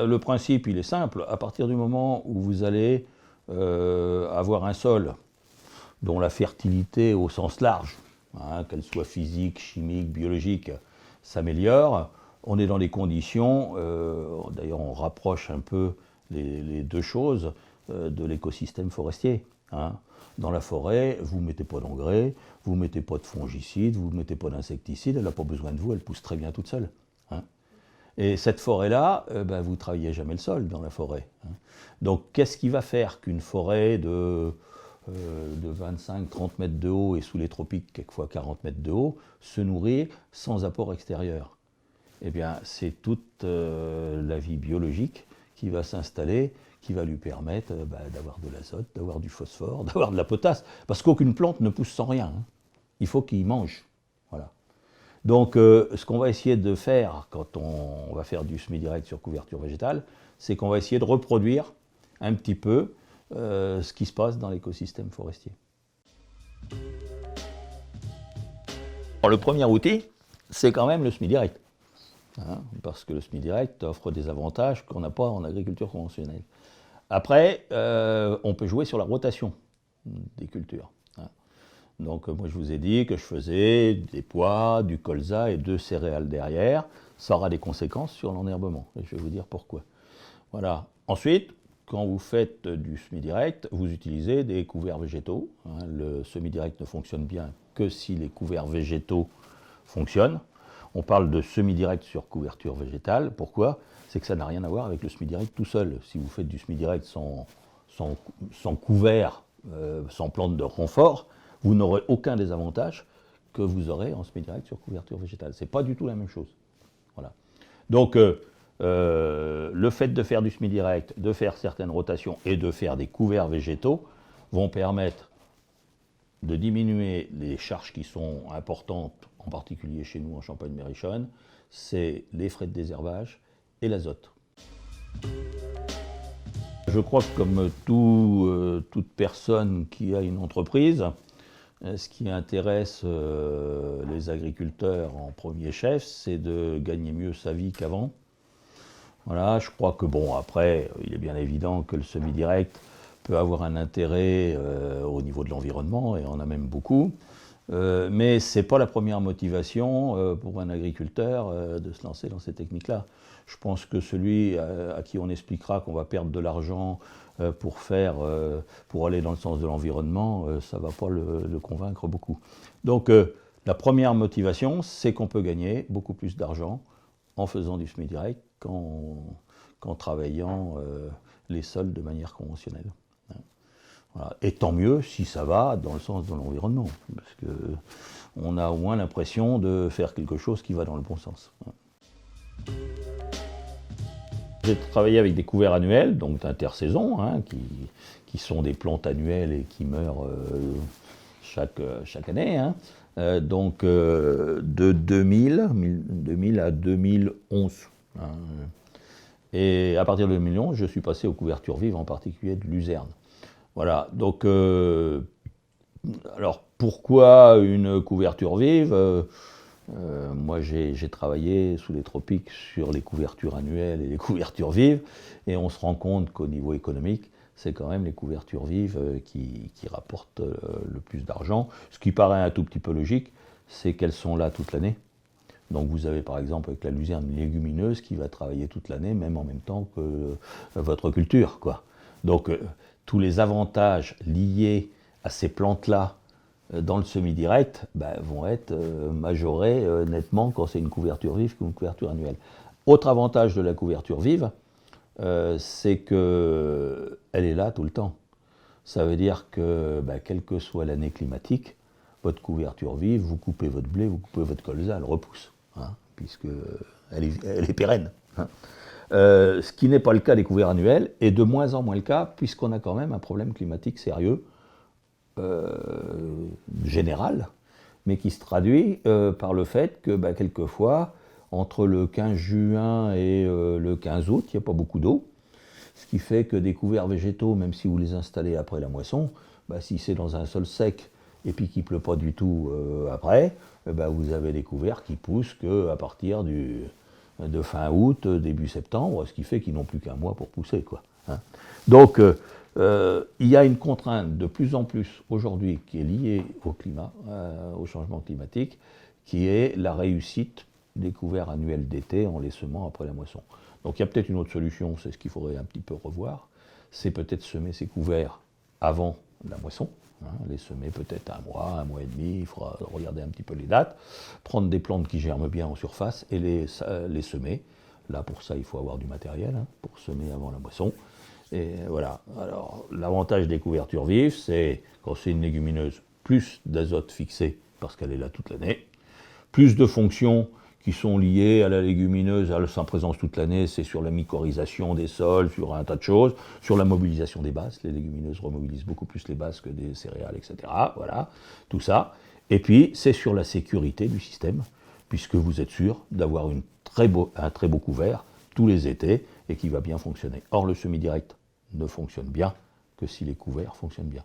Le principe, il est simple. À partir du moment où vous allez avoir un sol dont la fertilité au sens large, hein, qu'elle soit physique, chimique, biologique, s'améliore, on est dans les conditions, d'ailleurs on rapproche un peu les deux choses, de l'écosystème forestier. Hein. Dans la forêt, vous ne mettez pas d'engrais, vous ne mettez pas de fongicides, vous ne mettez pas d'insecticides, elle n'a pas besoin de vous, elle pousse très bien toute seule. Hein. Et cette forêt-là, vous ne travaillez jamais le sol dans la forêt. Hein. Donc qu'est-ce qui va faire qu'une forêt de 25-30 mètres de haut et sous les tropiques, quelquefois 40 mètres de haut, se nourrit sans apport extérieur? Eh bien, c'est toute la vie biologique qui va s'installer, qui va lui permettre d'avoir de l'azote, d'avoir du phosphore, d'avoir de la potasse. Parce qu'aucune plante ne pousse sans rien. Hein. Il faut qu'il mange. Voilà. Donc, ce qu'on va essayer de faire quand on va faire du semi-direct sur couverture végétale, c'est qu'on va essayer de reproduire un petit peu ce qui se passe dans l'écosystème forestier. Alors, le premier outil, c'est quand même le semi-direct. Hein, parce que le semi-direct offre des avantages qu'on n'a pas en agriculture conventionnelle. Après, on peut jouer sur la rotation des cultures. Hein. Donc moi je vous ai dit que je faisais des pois, du colza et 2 céréales derrière. Ça aura des conséquences sur l'enherbement. Et je vais vous dire pourquoi. Voilà. Ensuite, quand vous faites du semi-direct, vous utilisez des couverts végétaux. Hein. Le semi-direct ne fonctionne bien que si les couverts végétaux fonctionnent. On parle de semi-direct sur couverture végétale. Pourquoi? C'est que ça n'a rien à voir avec le semi-direct tout seul. Si vous faites du semi-direct sans couvert, sans plante de renfort, vous n'aurez aucun des avantages que vous aurez en semi-direct sur couverture végétale. Ce n'est pas du tout la même chose. Voilà. Donc, le fait de faire du semi-direct, de faire certaines rotations et de faire des couverts végétaux vont permettre de diminuer les charges qui sont importantes, en particulier chez nous en Champagne-Berrichonne, c'est les frais de désherbage et l'azote. Je crois que comme toute personne qui a une entreprise, ce qui intéresse les agriculteurs en premier chef, c'est de gagner mieux sa vie qu'avant. Voilà, je crois que bon, après, il est bien évident que le semi-direct peut avoir un intérêt au niveau de l'environnement, et on en a même beaucoup. Mais ce n'est pas la première motivation pour un agriculteur de se lancer dans ces techniques-là. Je pense que celui à qui on expliquera qu'on va perdre de l'argent pour aller dans le sens de l'environnement, ça ne va pas le convaincre beaucoup. Donc la première motivation, c'est qu'on peut gagner beaucoup plus d'argent en faisant du semi-direct qu'en travaillant les sols de manière conventionnelle. Voilà. Et tant mieux si ça va dans le sens de l'environnement, parce qu'on a au moins l'impression de faire quelque chose qui va dans le bon sens. J'ai travaillé avec des couverts annuels, donc d'intersaison, hein, qui sont des plantes annuelles et qui meurent chaque année. Hein. Donc de 2000 à 2011. Hein. Et à partir de 2011, je suis passé aux couvertures vives, en particulier de luzerne. Voilà, donc, alors pourquoi une couverture vive? Moi j'ai travaillé sous les tropiques sur les couvertures annuelles et les couvertures vives, et on se rend compte qu'au niveau économique, c'est quand même les couvertures vives qui rapportent le plus d'argent. Ce qui paraît un tout petit peu logique, c'est qu'elles sont là toute l'année. Donc vous avez par exemple avec la luzerne une légumineuse qui va travailler toute l'année, même en même temps que votre culture, quoi. Donc tous les avantages liés à ces plantes-là dans le semi-direct vont être majorés nettement quand c'est une couverture vive qu'une couverture annuelle. Autre avantage de la couverture vive, c'est qu'elle est là tout le temps. Ça veut dire que quelle que soit l'année climatique, votre couverture vive, vous coupez votre blé, vous coupez votre colza, elle repousse, hein, puisqu'elle est pérenne. Hein. Ce qui n'est pas le cas des couverts annuels, et de moins en moins le cas, puisqu'on a quand même un problème climatique sérieux, général, mais qui se traduit par le fait que quelquefois, entre le 15 juin et le 15 août, il n'y a pas beaucoup d'eau, ce qui fait que des couverts végétaux, même si vous les installez après la moisson, si c'est dans un sol sec et puis qu'il ne pleut pas du tout après, vous avez des couverts qui poussent qu'à partir du de fin août, début septembre, ce qui fait qu'ils n'ont plus qu'un mois pour pousser, quoi. Hein. Donc, il y a une contrainte de plus en plus aujourd'hui qui est liée au climat, au changement climatique, qui est la réussite des couverts annuels d'été en les semant après la moisson. Donc il y a peut-être une autre solution, c'est ce qu'il faudrait un petit peu revoir, c'est peut-être semer ces couverts avant la moisson, hein, les semer peut-être un mois et demi, il faudra regarder un petit peu les dates, prendre des plantes qui germent bien en surface et les semer. Là pour ça il faut avoir du matériel, hein, pour semer avant la moisson. Et voilà. Alors l'avantage des couvertures vives, c'est quand c'est une légumineuse, plus d'azote fixé parce qu'elle est là toute l'année, plus de fonctions qui sont liées à la légumineuse, à sa présence toute l'année, c'est sur la mycorhisation des sols, sur un tas de choses, sur la mobilisation des bases. Les légumineuses remobilisent beaucoup plus les bases que des céréales, etc. Voilà, tout ça. Et puis, c'est sur la sécurité du système, puisque vous êtes sûr d'avoir un très beau couvert tous les étés et qui va bien fonctionner. Or, le semi-direct ne fonctionne bien que si les couverts fonctionnent bien.